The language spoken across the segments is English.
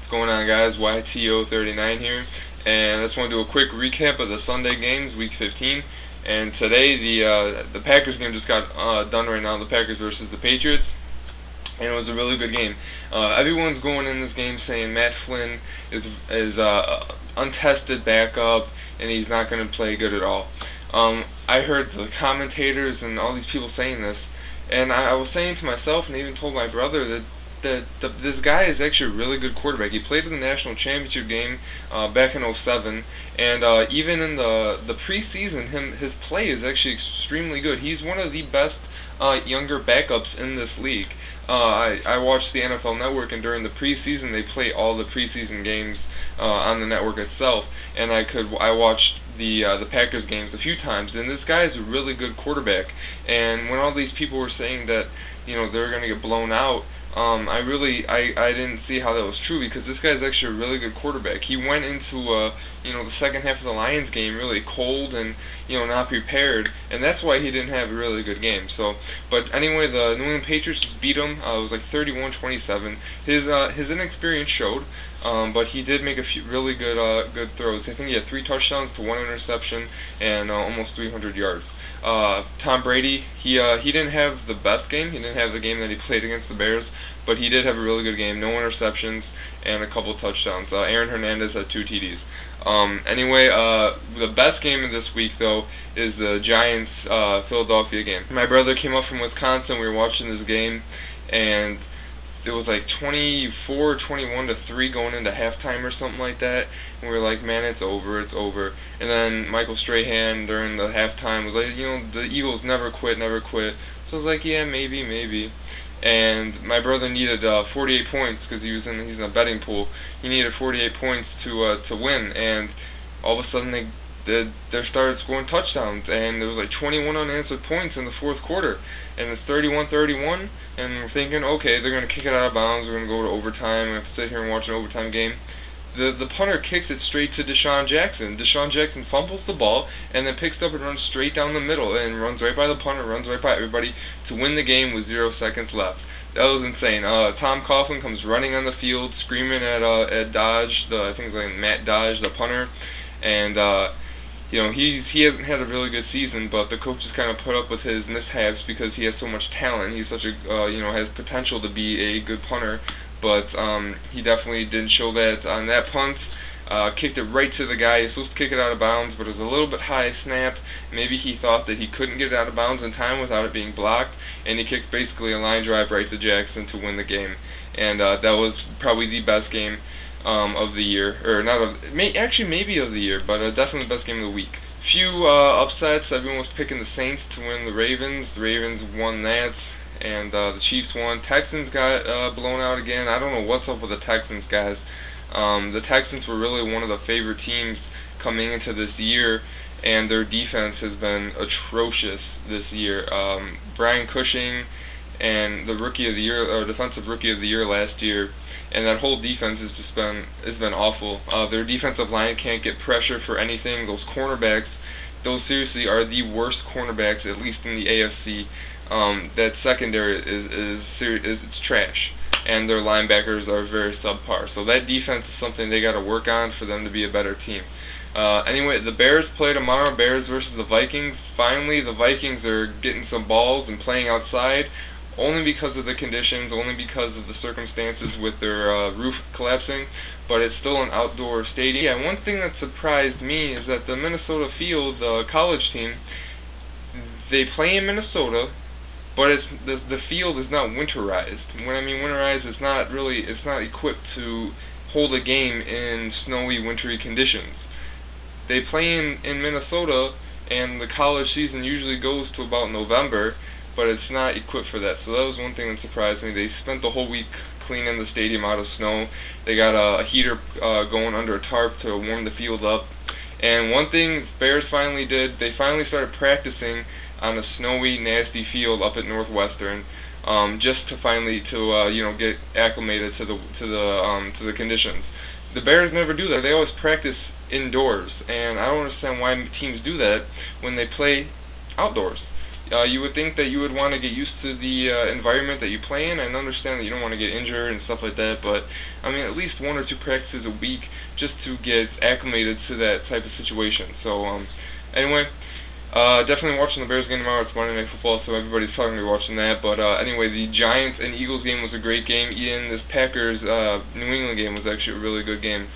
What's going on, guys? YTO 39 here, and I just want to do a quick recap of the Sunday games, Week 15. And today, the Packers game just got done right now. The Packers versus the Patriots, and it was a really good game. Everyone's going in this game saying Matt Flynn is untested backup, and he's not going to play good at all. I heard the commentators and all these people saying this, and I was saying to myself, and I even told my brother that this guy is actually a really good quarterback. He played in the national championship game back in '07, and even in the preseason, his play is actually extremely good. He's one of the best younger backups in this league. I watched the NFL Network, and during the preseason, they play all the preseason games on the network itself, and I watched the Packers games a few times, and this guy is a really good quarterback. And when all these people were saying that they're going to get blown out, I didn't see how that was true, because this guy's actually a really good quarterback. He went into the second half of the Lions game really cold and not prepared, and that's why he didn't have a really good game. So, but anyway, the New England Patriots just beat him. It was like 31-27. His inexperience showed, but he did make a few really good throws. I think he had 3 touchdowns to 1 interception and almost 300 yards. Tom Brady, he didn't have the best game. He didn't have the game that he played against the Bears, but he did have a really good game. No interceptions and a couple touchdowns. Aaron Hernandez had 2 TDs. Anyway, the best game of this week, though, is the Giants Philadelphia game. My brother came up from Wisconsin. We were watching this game, and it was like 24-21-3 going into halftime or something like that. And we were like, man, it's over, it's over. And then Michael Strahan during the halftime was like, the Eagles never quit, never quit. So I was like, yeah, maybe. And my brother needed 48 points because he's in a betting pool. He needed 48 points to win, and all of a sudden they started scoring touchdowns, and there was like 21 unanswered points in the fourth quarter, and it's 31-31, and we're thinking, okay, they're going to kick it out of bounds, we're going to go to overtime, we're going to have to sit here and watch an overtime game. The punter kicks it straight to Deshaun Jackson. Deshaun Jackson fumbles the ball and then picks it up and runs straight down the middle and runs right by the punter, runs right by everybody to win the game with 0 seconds left. That was insane. Tom Coughlin comes running on the field, screaming at Dodge, I think it's like Matt Dodge, the punter, and he hasn't had a really good season, but the coach just kind of put up with his mishaps because he has so much talent. He's such a has potential to be a good punter. But he definitely didn't show that on that punt. Kicked it right to the guy. He was supposed to kick it out of bounds, but it was a little bit high snap. Maybe he thought that he couldn't get it out of bounds in time without it being blocked, and he kicked basically a line drive right to Jackson to win the game. And that was probably the best game of the year, or maybe of the year, but definitely the best game of the week. Few upsets. Everyone was picking the Saints to win the Ravens. The Ravens won that. And the Chiefs won. Texans got blown out again. I don't know what's up with the Texans, guys. The Texans were really one of the favorite teams coming into this year, and their defense has been atrocious this year. Brian Cushing and the Rookie of the Year, or Defensive Rookie of the Year last year, and that whole defense has been awful. Their defensive line can't get pressure for anything. Those cornerbacks, those seriously are the worst cornerbacks, at least in the AFC. That secondary is trash, and their linebackers are very subpar. So that defense is something they got to work on for them to be a better team. Anyway, the Bears play tomorrow. Bears versus the Vikings. Finally, the Vikings are getting some balls and playing outside, only because of the conditions, only because of the circumstances with their roof collapsing. But it's still an outdoor stadium. Yeah, one thing that surprised me is that the Minnesota Field, the college team, they play in Minnesota, but the field is not winterized. When I mean winterized, it's not equipped to hold a game in snowy, wintry conditions. They play in Minnesota, and the college season usually goes to about November, but it's not equipped for that. So that was one thing that surprised me. They spent the whole week cleaning the stadium out of snow. They got a heater going under a tarp to warm the field up. And one thing the Bears finally did, they finally started practicing on a snowy, nasty field up at Northwestern, just to finally get acclimated to the conditions. The Bears never do that. They always practice indoors, and I don't understand why teams do that when they play outdoors. You would think that you would want to get used to the environment that you play in and understand that you don't want to get injured and stuff like that, but I mean, at least 1 or 2 practices a week just to get acclimated to that type of situation. So anyway, definitely watching the Bears game tomorrow. It's Monday Night Football, so everybody's probably going to be watching that. But anyway, the Giants and Eagles game was a great game. Ian, this Packers New England game was actually a really good game.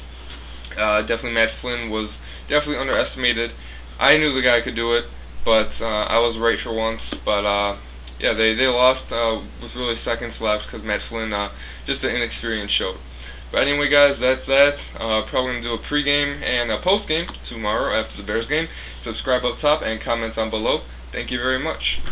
Definitely Matt Flynn was definitely underestimated. I knew the guy could do it, but I was right for once. But yeah, they lost with really seconds left because Matt Flynn just an inexperience showed. But anyway, guys, that's that. Probably going to do a pregame and a postgame tomorrow after the Bears game. Subscribe up top and comment down below. Thank you very much.